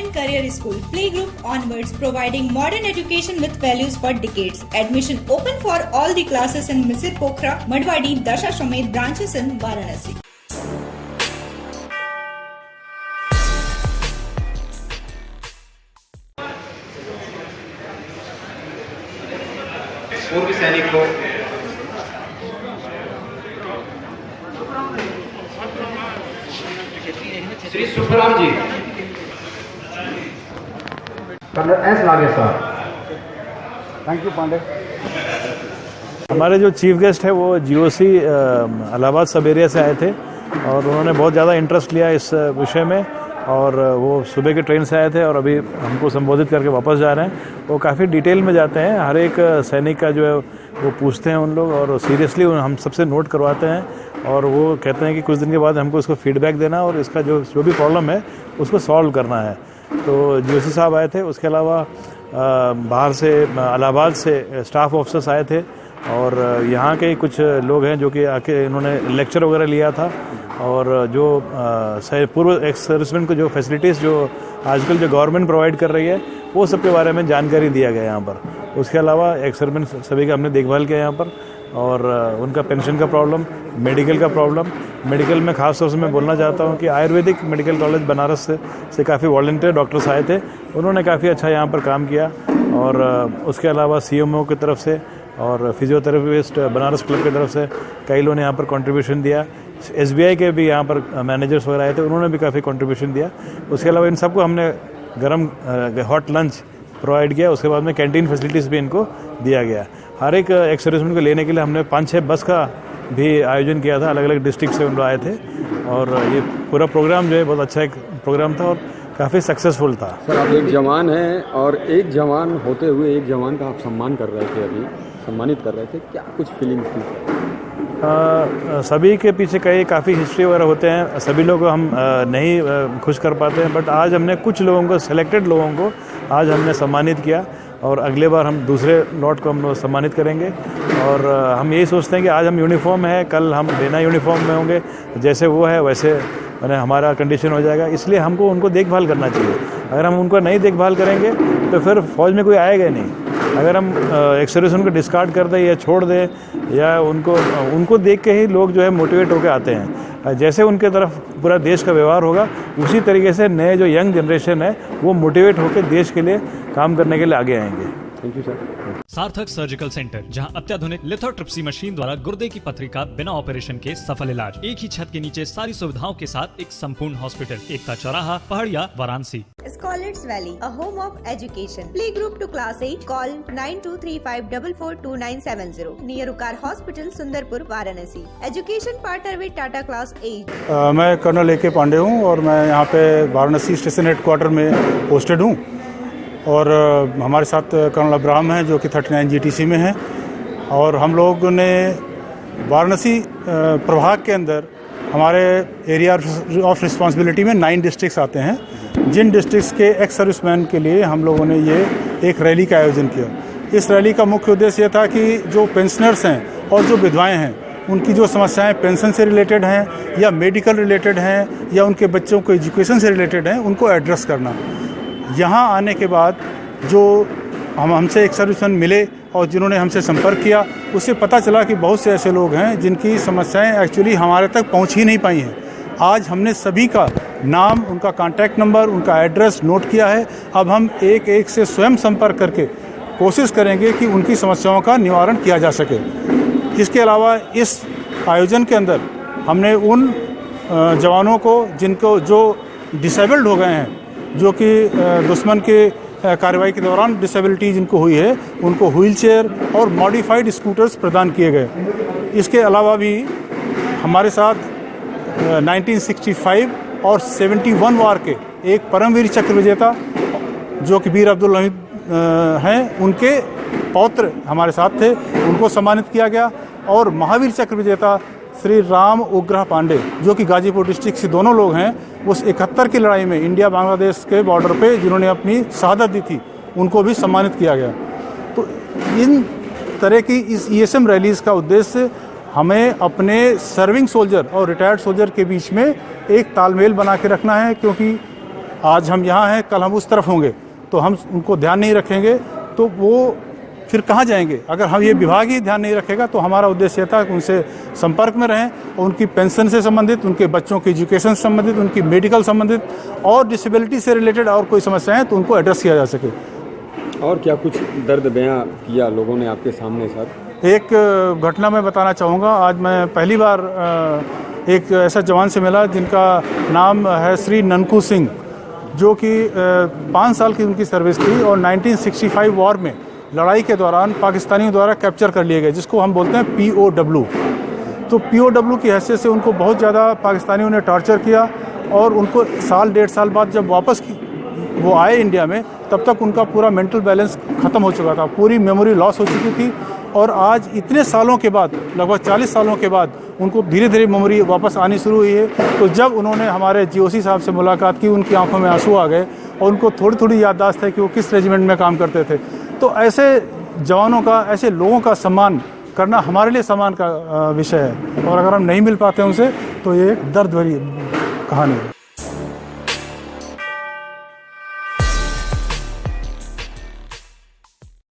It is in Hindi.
and Career School, Playgroup onwards, providing modern education with values for decades. Admission open for all the classes in Misir Pokhara, Madwadi, Dasashwamed branches in Varanasi. पूर्व सैनिक को श्री सुखराम जी, कर्नल एस नागेश साहब। Thank you Pandey. हमारे जो चीफ गेस्ट है वो जीओसी इलाहाबाद सब एरिया से आए थे और उन्होंने बहुत ज़्यादा इंटरेस्ट लिया इस विषय में और वो सुबह के ट्रेन से आए थे और अभी हमको संबोधित करके वापस जा रहे हैं। वो काफ़ी डिटेल में जाते हैं, हर एक सैनिक का जो है वो पूछते हैं उन लोग और सीरियसली हम सबसे नोट करवाते हैं और वो कहते हैं कि कुछ दिन के बाद हमको इसको फीडबैक देना और इसका जो भी प्रॉब्लम है उसको सॉल्व करना है। तो जीओसी साहब आए थे, उसके अलावा बाहर से इलाहाबाद से स्टाफ ऑफिसर्स आए थे और यहाँ के कुछ लोग हैं जो कि आके इन्होंने लेक्चर वगैरह लिया था और जो पूर्व एक्स सर्विसमैन को जो फैसिलिटीज़ जो आजकल जो गवर्नमेंट प्रोवाइड कर रही है वो सब के बारे में जानकारी दिया गया यहाँ पर। उसके अलावा एक्स सर्विसमैन सभी का हमने देखभाल किया यहाँ पर और उनका पेंशन का प्रॉब्लम, मेडिकल का प्रॉब्लम, मेडिकल में खास तौर से मैं बोलना चाहता हूँ कि आयुर्वेदिक मेडिकल कॉलेज बनारस से काफ़ी वॉलंटियर डॉक्टर्स आए थे, उन्होंने काफ़ी अच्छा यहाँ पर काम किया और उसके अलावा सीएमओ की तरफ से और फिजियोथेरेपिस्ट बनारस क्लब की तरफ से कई लोगों ने यहाँ पर कंट्रीब्यूशन दिया। एसबीआई के भी यहाँ पर मैनेजर्स वगैरह आए थे, उन्होंने भी काफ़ी कंट्रीब्यूशन दिया। उसके अलावा इन सबको हमने गरम हॉट लंच प्रोवाइड किया, उसके बाद में कैंटीन फैसिलिटीज़ भी इनको दिया गया। हर एक एक्स सर्विसमैन को लेने के लिए हमने 5-6 बस का भी आयोजन किया था, अलग अलग डिस्ट्रिक्ट से उन लोग आए थे और ये पूरा प्रोग्राम जो है बहुत अच्छा एक प्रोग्राम था और काफ़ी सक्सेसफुल था। सर, आप एक जवान हैं और एक जवान होते हुए एक जवान का आप सम्मान कर रहे थे, अभी सम्मानित कर रहे थे, क्या कुछ फीलिंग्स थी? सभी के पीछे काफ़ी हिस्ट्री वगैरह होते हैं, सभी लोग को हम नहीं खुश कर पाते हैं, बट आज हमने कुछ लोगों को, सेलेक्टेड लोगों को आज हमने सम्मानित किया और अगले बार हम दूसरे लॉट को हम लोग सम्मानित करेंगे और हम यही सोचते हैं कि आज हम यूनिफॉर्म है, कल हम बिना यूनिफॉर्म में होंगे, जैसे वो है वैसे मैंने हमारा कंडीशन हो जाएगा, इसलिए हमको उनको देखभाल करना चाहिए। अगर हम उनको नहीं देखभाल करेंगे तो फिर फौज में कोई आएगा ही नहीं। अगर हम एक सर्विसमैन को डिस्कार्ड कर दें या छोड़ दें या उनको देख के ही लोग जो है मोटिवेट होकर आते हैं। जैसे उनके तरफ पूरा देश का व्यवहार होगा उसी तरीके से नए जो यंग जनरेशन है वो मोटिवेट होकर देश के लिए काम करने के लिए आगे आएंगे। Thank you sir. सार्थक सर्जिकल सेंटर, जहां अत्याधुनिक लिथोट्रिप्सी मशीन द्वारा गुर्दे की पथरी का बिना ऑपरेशन के सफल इलाज, एक ही छत के नीचे सारी सुविधाओं के साथ एक संपूर्ण हॉस्पिटल, एकता चौराहा, पहाड़िया, Varanasi. Scholars Valley, a home of education. Playgroup to class 8. Call 9235442970. Near Ukar Hospital, Sundarpur, Varanasi. Education partner with Tata Class 8. मैं कर्नल ए.के. पांडे हूँ और मैं यहाँ पे वाराणसी स्टेशन हेडक्वार्टर में पोस्टेड हूँ और हमारे साथ कर्नल अब्राहम हैं जो कि 39 जीटीसी में हैं और हम लोग ने वाराणसी प्रभाग के अंदर हमारे एरिया ऑफ रिस्पांसिबिलिटी में 9 डिस्ट्रिक्ट्स आते हैं, जिन डिस्ट्रिक्ट्स के एक्स सर्विसमैन के लिए हम लोगों ने ये एक रैली का आयोजन किया। इस रैली का मुख्य उद्देश्य ये था कि जो पेंशनर्स हैं और जो विधवाएं हैं उनकी जो समस्याएं पेंशन से रिलेटेड हैं या मेडिकल रिलेटेड हैं या उनके बच्चों को एजुकेशन से रिलेटेड हैं, उनको एड्रेस करना। यहाँ आने के बाद जो हमसे एक सर्विसमैन मिले और जिन्होंने हमसे संपर्क किया, उससे पता चला कि बहुत से ऐसे लोग हैं जिनकी समस्याएं एक्चुअली हमारे तक पहुँच ही नहीं पाई हैं। आज हमने सभी का नाम, उनका कॉन्टैक्ट नंबर, उनका एड्रेस नोट किया है। अब हम एक एक से स्वयं संपर्क करके कोशिश करेंगे कि उनकी समस्याओं का निवारण किया जा सके। इसके अलावा इस आयोजन के अंदर हमने उन जवानों को जो डिसेबल्ड हो गए हैं, जो कि दुश्मन के कार्रवाई के दौरान डिसेबिलिटी जिनको हुई है, उनको व्हील चेयर और मॉडिफाइड स्कूटर्स प्रदान किए गए। इसके अलावा भी हमारे साथ 1965 और 71 वार के एक परमवीर चक्र विजेता जो कि वीर अब्दुल हमीद हैं, उनके पौत्र हमारे साथ थे, उनको सम्मानित किया गया। और महावीर चक्र विजेता श्री राम उग्रह पांडे जो कि गाजीपुर डिस्ट्रिक्ट से दोनों लोग हैं, उस 71 की लड़ाई में इंडिया बांग्लादेश के बॉर्डर पे जिन्होंने अपनी शहादत दी थी, उनको भी सम्मानित किया गया। तो इन तरह की इस ईएसएम रैलीज़ का उद्देश्य हमें अपने सर्विंग सोल्जर और रिटायर्ड सोल्जर के बीच में एक तालमेल बना के रखना है, क्योंकि आज हम यहाँ हैं, कल हम उस तरफ होंगे, तो हम उनको ध्यान नहीं रखेंगे तो वो फिर कहाँ जाएंगे। अगर हम ये विभाग ही ध्यान नहीं रखेगा तो हमारा उद्देश्य था कि उनसे संपर्क में रहें और उनकी पेंशन से संबंधित, उनके बच्चों की एजुकेशन से संबंधित, उनकी मेडिकल संबंधित और डिसेबिलिटी से रिलेटेड और कोई समस्या है तो उनको एड्रेस किया जा सके। और क्या कुछ दर्द बयां किया लोगों ने आपके सामने सर? एक घटना मैं बताना चाहूँगा। आज मैं पहली बार एक ऐसा जवान से मिला जिनका नाम है श्री ननकू सिंह, जो कि 5 साल की उनकी सर्विस थी और 1965 वॉर में लड़ाई के दौरान पाकिस्तानियों द्वारा कैप्चर कर लिए गए, जिसको हम बोलते हैं POW। तो POW की हैसियत से उनको बहुत ज़्यादा पाकिस्तानियों ने टॉर्चर किया और उनको साल 1.5 साल बाद जब वापस वो आए इंडिया में, तब तक उनका पूरा मेंटल बैलेंस ख़त्म हो चुका था, पूरी मेमोरी लॉस हो चुकी थी। और आज इतने सालों के बाद, लगभग 40 सालों के बाद उनको धीरे धीरे मेमोरी वापस आनी शुरू हुई है। तो जब उन्होंने हमारे GOC साहब से मुलाकात की, उनकी आंखों में आंसू आ गए और उनको थोड़ी थोड़ी याददाश्त है कि वो किस रेजिमेंट में काम करते थे। तो ऐसे जवानों का, ऐसे लोगों का सम्मान करना हमारे लिए सम्मान का विषय है और अगर हम नहीं मिल पाते उनसे तो ये एक दर्द भरी कहानी है।